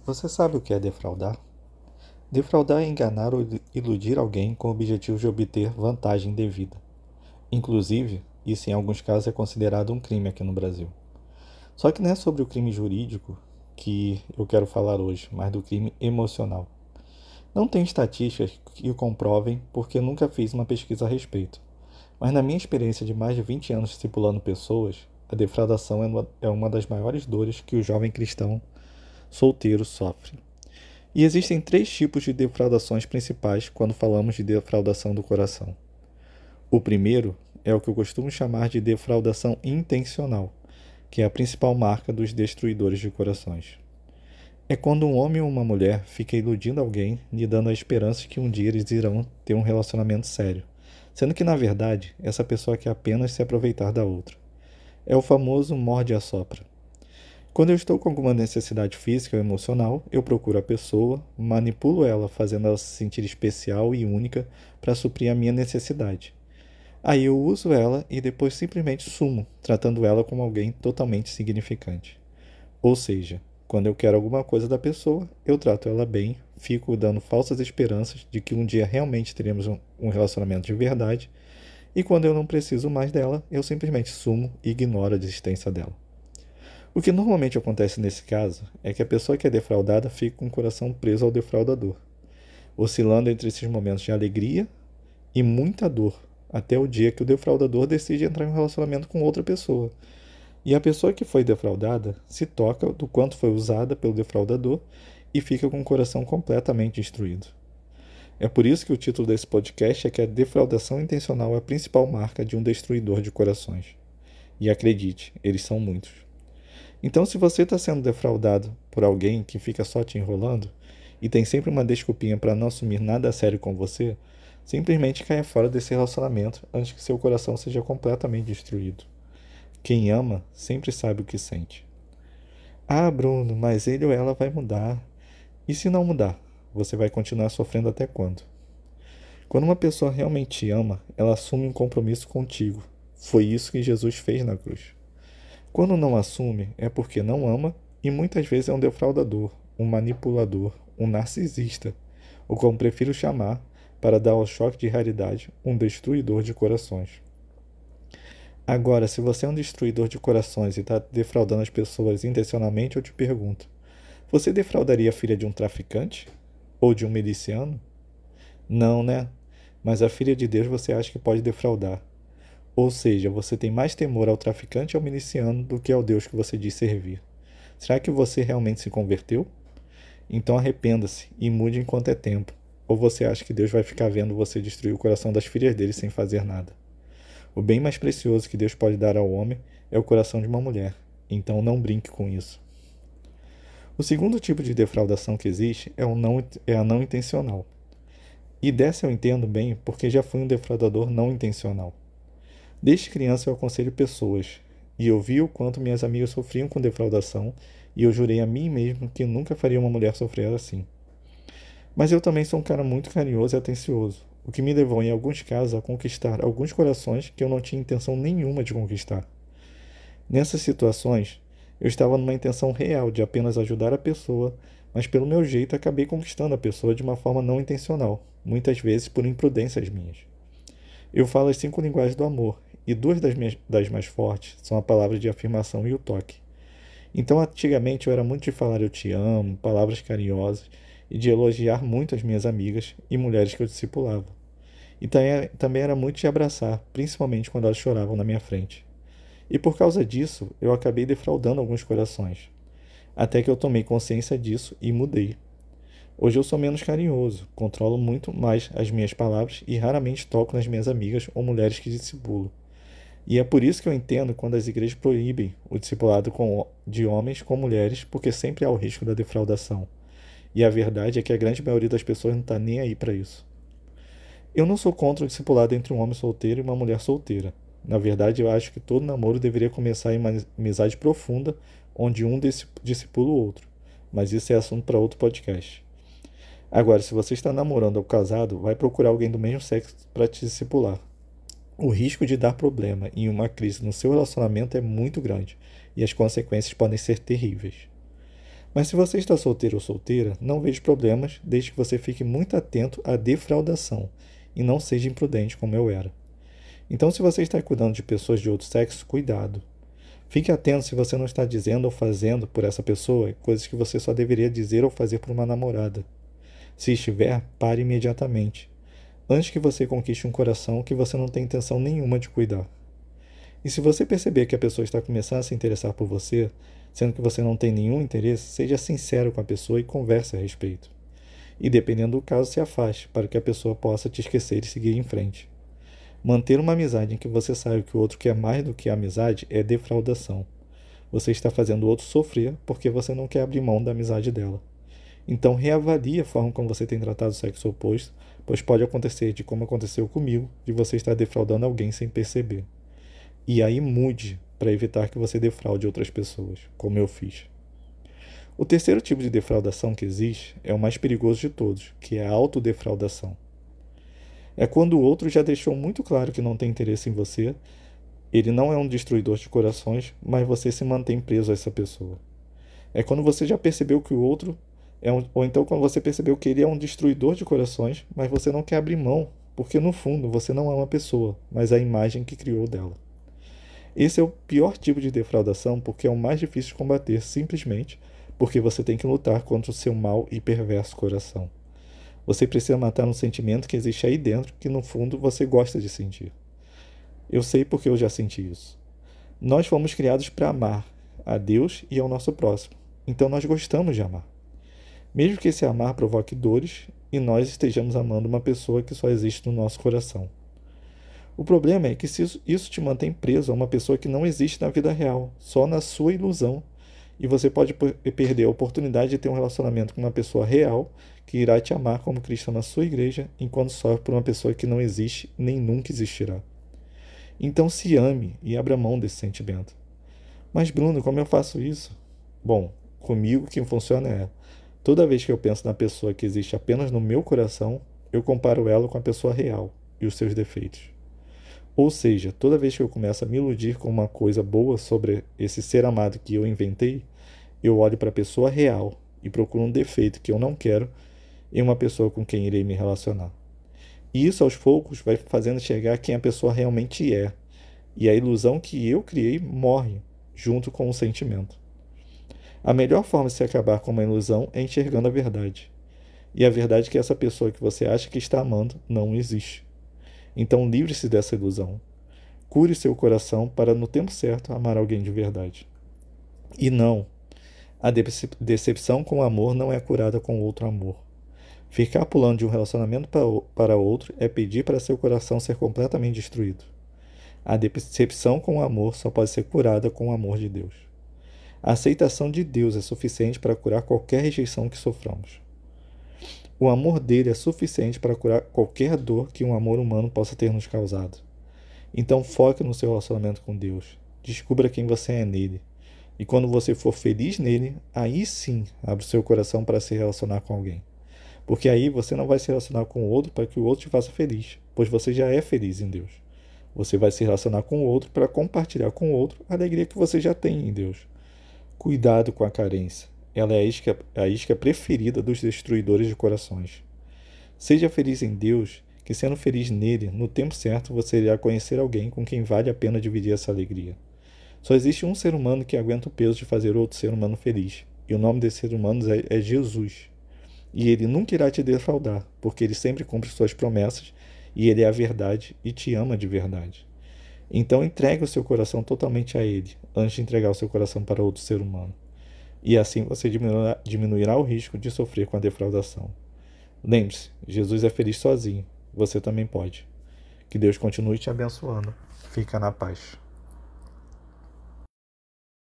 Você sabe o que é defraudar? Defraudar é enganar ou iludir alguém com o objetivo de obter vantagem indevida. Inclusive, isso em alguns casos é considerado um crime aqui no Brasil. Só que não é sobre o crime jurídico que eu quero falar hoje, mas do crime emocional. Não tem estatísticas que o comprovem porque nunca fiz uma pesquisa a respeito. Mas na minha experiência de mais de 20 anos discipulando pessoas, a defraudação é uma das maiores dores que o jovem cristão solteiro sofre. E existem três tipos de defraudações principais quando falamos de defraudação do coração. O primeiro é o que eu costumo chamar de defraudação intencional, que é a principal marca dos destruidores de corações. É quando um homem ou uma mulher fica iludindo alguém, lhe dando a esperança de que um dia eles irão ter um relacionamento sério, sendo que, na verdade, essa pessoa quer apenas se aproveitar da outra. É o famoso morde e assopra. Quando eu estou com alguma necessidade física ou emocional, eu procuro a pessoa, manipulo ela, fazendo ela se sentir especial e única para suprir a minha necessidade. Aí eu uso ela e depois simplesmente sumo, tratando ela como alguém totalmente insignificante. Ou seja, quando eu quero alguma coisa da pessoa, eu trato ela bem, fico dando falsas esperanças de que um dia realmente teremos um relacionamento de verdade, e quando eu não preciso mais dela, eu simplesmente sumo e ignoro a existência dela. O que normalmente acontece nesse caso é que a pessoa que é defraudada fica com o coração preso ao defraudador, oscilando entre esses momentos de alegria e muita dor, até o dia que o defraudador decide entrar em um relacionamento com outra pessoa. E a pessoa que foi defraudada se toca do quanto foi usada pelo defraudador e fica com o coração completamente destruído. É por isso que o título desse podcast é que a defraudação intencional é a principal marca de um destruidor de corações. E acredite, eles são muitos. Então, se você está sendo defraudado por alguém que fica só te enrolando e tem sempre uma desculpinha para não assumir nada a sério com você, simplesmente caia fora desse relacionamento antes que seu coração seja completamente destruído. Quem ama sempre sabe o que sente. Ah, Bruno, mas ele ou ela vai mudar. E se não mudar, você vai continuar sofrendo até quando? Quando uma pessoa realmente te ama, ela assume um compromisso contigo. Foi isso que Jesus fez na cruz. Quando não assume, é porque não ama e muitas vezes é um defraudador, um manipulador, um narcisista, ou como prefiro chamar, para dar ao choque de realidade, um destruidor de corações. Agora, se você é um destruidor de corações e está defraudando as pessoas intencionalmente, eu te pergunto: você defraudaria a filha de um traficante? Ou de um miliciano? Não, né? Mas a filha de Deus você acha que pode defraudar. Ou seja, você tem mais temor ao traficante e ao miliciano do que ao Deus que você diz servir. Será que você realmente se converteu? Então arrependa-se e mude enquanto é tempo. Ou você acha que Deus vai ficar vendo você destruir o coração das filhas dele sem fazer nada? O bem mais precioso que Deus pode dar ao homem é o coração de uma mulher. Então não brinque com isso. O segundo tipo de defraudação que existe é a não intencional. E dessa eu entendo bem porque já fui um defraudador não intencional. Desde criança eu aconselho pessoas, e eu vi o quanto minhas amigas sofriam com defraudação, e eu jurei a mim mesmo que nunca faria uma mulher sofrer assim. Mas eu também sou um cara muito carinhoso e atencioso, o que me levou em alguns casos a conquistar alguns corações que eu não tinha intenção nenhuma de conquistar. Nessas situações, eu estava numa intenção real de apenas ajudar a pessoa, mas pelo meu jeito acabei conquistando a pessoa de uma forma não intencional, muitas vezes por imprudências minhas. Eu falo as 5 linguagens do amor, e duas das mais fortes são a palavra de afirmação e o toque. Então, antigamente eu era muito de falar eu te amo, palavras carinhosas, e de elogiar muito as minhas amigas e mulheres que eu discipulava. E também era muito de abraçar, principalmente quando elas choravam na minha frente. E por causa disso, eu acabei defraudando alguns corações. Até que eu tomei consciência disso e mudei. Hoje eu sou menos carinhoso, controlo muito mais as minhas palavras e raramente toco nas minhas amigas ou mulheres que discipulo. E é por isso que eu entendo quando as igrejas proíbem o discipulado de homens com mulheres, porque sempre há o risco da defraudação. E a verdade é que a grande maioria das pessoas não está nem aí para isso. Eu não sou contra o discipulado entre um homem solteiro e uma mulher solteira. Na verdade, eu acho que todo namoro deveria começar em uma amizade profunda, onde um discipula o outro. Mas isso é assunto para outro podcast. Agora, se você está namorando ou casado, vai procurar alguém do mesmo sexo para te discipular. O risco de dar problema em uma crise no seu relacionamento é muito grande e as consequências podem ser terríveis. Mas se você está solteiro ou solteira, não vejo problemas desde que você fique muito atento à defraudação e não seja imprudente como eu era. Então, se você está cuidando de pessoas de outro sexo, cuidado. Fique atento se você não está dizendo ou fazendo por essa pessoa coisas que você só deveria dizer ou fazer por uma namorada. Se estiver, pare imediatamente, antes que você conquiste um coração que você não tem intenção nenhuma de cuidar. E se você perceber que a pessoa está começando a se interessar por você, sendo que você não tem nenhum interesse, seja sincero com a pessoa e converse a respeito. E dependendo do caso, se afaste, para que a pessoa possa te esquecer e seguir em frente. Manter uma amizade em que você sabe que o outro quer mais do que a amizade é defraudação. Você está fazendo o outro sofrer porque você não quer abrir mão da amizade dela. Então reavalie a forma como você tem tratado o sexo oposto, pois pode acontecer de como aconteceu comigo, de você estar defraudando alguém sem perceber. E aí mude para evitar que você defraude outras pessoas, como eu fiz. O terceiro tipo de defraudação que existe é o mais perigoso de todos, que é a autodefraudação. É quando o outro já deixou muito claro que não tem interesse em você, ele não é um destruidor de corações, mas você se mantém preso a essa pessoa. É quando você já percebeu que o outro ou então quando você percebeu que ele é um destruidor de corações, mas você não quer abrir mão, porque no fundo você não ama a pessoa, mas a imagem que criou dela. Esse é o pior tipo de defraudação porque é o mais difícil de combater, simplesmente porque você tem que lutar contra o seu mau e perverso coração. Você precisa matar um sentimento que existe aí dentro que no fundo você gosta de sentir. Eu sei porque eu já senti isso. Nós fomos criados para amar a Deus e ao nosso próximo. Então nós gostamos de amar. Mesmo que esse amar provoque dores e nós estejamos amando uma pessoa que só existe no nosso coração. O problema é que se isso te mantém preso a uma pessoa que não existe na vida real, só na sua ilusão, e você pode perder a oportunidade de ter um relacionamento com uma pessoa real que irá te amar como Cristo na sua igreja, enquanto sofre por uma pessoa que não existe nem nunca existirá. Então se ame e abra mão desse sentimento. Mas Bruno, como eu faço isso? Bom, comigo o que funciona é, toda vez que eu penso na pessoa que existe apenas no meu coração, eu comparo ela com a pessoa real e os seus defeitos. Ou seja, toda vez que eu começo a me iludir com uma coisa boa sobre esse ser amado que eu inventei, eu olho para a pessoa real e procuro um defeito que eu não quero em uma pessoa com quem irei me relacionar. E isso, aos poucos, vai fazendo chegar quem a pessoa realmente é. E a ilusão que eu criei morre, junto com o sentimento. A melhor forma de se acabar com uma ilusão é enxergando a verdade. E a verdade é que essa pessoa que você acha que está amando não existe. Então livre-se dessa ilusão. Cure seu coração para, no tempo certo, amar alguém de verdade. E não, a decepção com o amor não é curada com outro amor. Ficar pulando de um relacionamento para outro é pedir para seu coração ser completamente destruído. A decepção com o amor só pode ser curada com o amor de Deus. A aceitação de Deus é suficiente para curar qualquer rejeição que soframos. O amor dele é suficiente para curar qualquer dor que um amor humano possa ter nos causado. Então foque no seu relacionamento com Deus. Descubra quem você é nele. E quando você for feliz nele, aí sim abre o seu coração para se relacionar com alguém. Porque aí você não vai se relacionar com o outro para que o outro te faça feliz, pois você já é feliz em Deus. Você vai se relacionar com o outro para compartilhar com o outro a alegria que você já tem em Deus. Cuidado com a carência. Ela é a isca preferida dos destruidores de corações. Seja feliz em Deus, que sendo feliz nele, no tempo certo você irá conhecer alguém com quem vale a pena dividir essa alegria. Só existe um ser humano que aguenta o peso de fazer outro ser humano feliz, e o nome desse ser humano é Jesus. E ele nunca irá te defraudar, porque ele sempre cumpre suas promessas, e ele é a verdade e te ama de verdade. Então entregue o seu coração totalmente a ele, antes de entregar o seu coração para outro ser humano. E assim você diminuirá o risco de sofrer com a defraudação. Lembre-se, Jesus é feliz sozinho, você também pode. Que Deus continue te abençoando. Fica na paz.